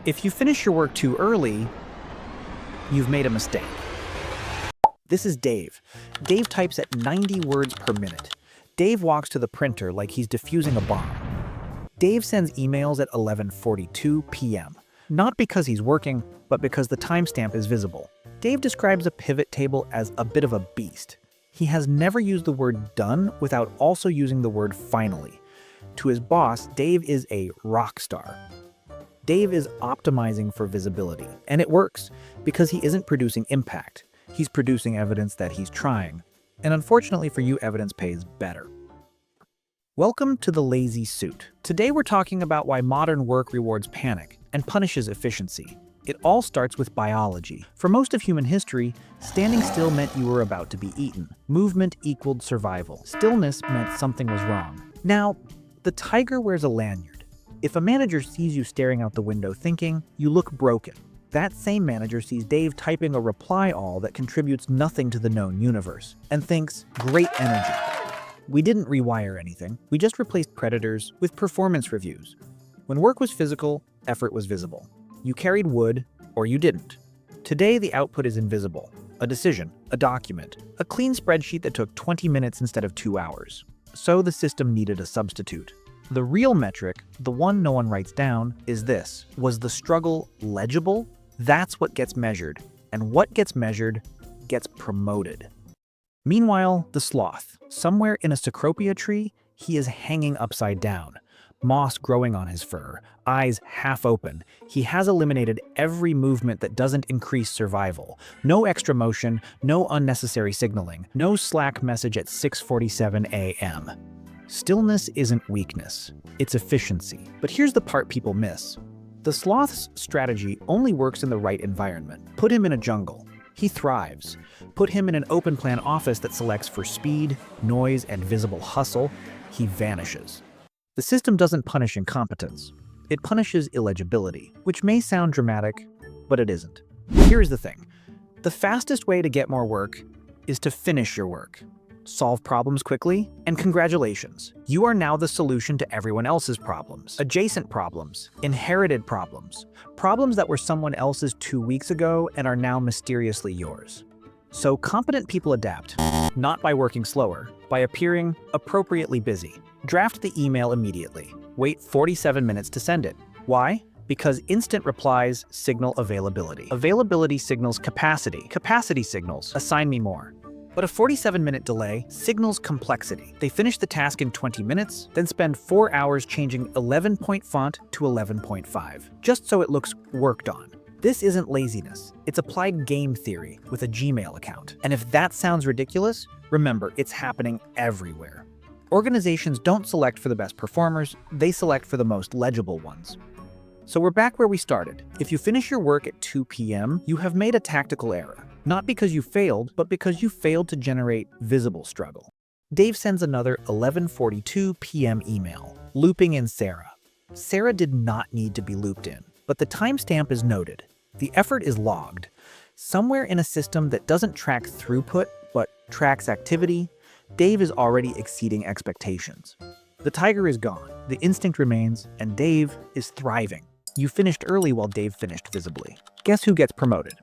If you finish your work too early, you've made a mistake. This is Dave. Dave types at 90 words per minute. Dave walks to the printer like he's defusing a bomb. Dave sends emails at 11:42 p.m. Not because he's working, but because the timestamp is visible. Dave describes a pivot table as a bit of a beast. He has never used the word done without also using the word finally. To his boss, Dave is a rock star. Dave is optimizing for visibility, and it works because he isn't producing impact. He's producing evidence that he's trying. And unfortunately for you, evidence pays better. Welcome to the lazy suit. Today we're talking about why modern work rewards panic and punishes efficiency. It all starts with biology. For most of human history, standing still meant you were about to be eaten. Movement equaled survival. Stillness meant something was wrong. Now, the tiger wears a lanyard. If a manager sees you staring out the window thinking, you look broken. That same manager sees Dave typing a reply all that contributes nothing to the known universe and thinks, great energy. We didn't rewire anything. We just replaced predators with performance reviews. When work was physical, effort was visible. You carried wood, or you didn't. Today, the output is invisible. A decision, a document, a clean spreadsheet that took 20 minutes instead of 2 hours. So the system needed a substitute. The real metric, the one no one writes down, is this. Was the struggle legible? That's what gets measured. And what gets measured gets promoted. Meanwhile, the sloth. Somewhere in a cecropia tree, he is hanging upside down. Moss growing on his fur, eyes half open. He has eliminated every movement that doesn't increase survival. No extra motion, no unnecessary signaling, no Slack message at 6:47 a.m. Stillness isn't weakness, it's efficiency. But here's the part people miss. The sloth's strategy only works in the right environment. Put him in a jungle. He thrives. Put him in an open-plan office that selects for speed, noise, and visible hustle. He vanishes. The system doesn't punish incompetence. It punishes illegibility, which may sound dramatic, but it isn't. Here's the thing. The fastest way to get more work is to finish your work. Solve problems quickly, and congratulations. You are now the solution to everyone else's problems. Adjacent problems, inherited problems, problems that were someone else's 2 weeks ago and are now mysteriously yours. So competent people adapt, not by working slower, by appearing appropriately busy. Draft the email immediately. Wait 47 minutes to send it. Why? Because instant replies signal availability. Availability signals capacity. Capacity signals assign me more. But a 47-minute delay signals complexity. They finish the task in 20 minutes, then spend 4 hours changing 11-point font to 11.5, just so it looks worked on. This isn't laziness. It's applied game theory with a Gmail account. And if that sounds ridiculous, remember, it's happening everywhere. Organizations don't select for the best performers, they select for the most legible ones. So we're back where we started. If you finish your work at 2 p.m., you have made a tactical error. Not because you failed, but because you failed to generate visible struggle. Dave sends another 11:42 p.m. email, looping in Sarah. Sarah did not need to be looped in, but the timestamp is noted. The effort is logged. Somewhere in a system that doesn't track throughput, but tracks activity, Dave is already exceeding expectations. The tiger is gone, the instinct remains, and Dave is thriving. You finished early while Dave finished visibly. Guess who gets promoted?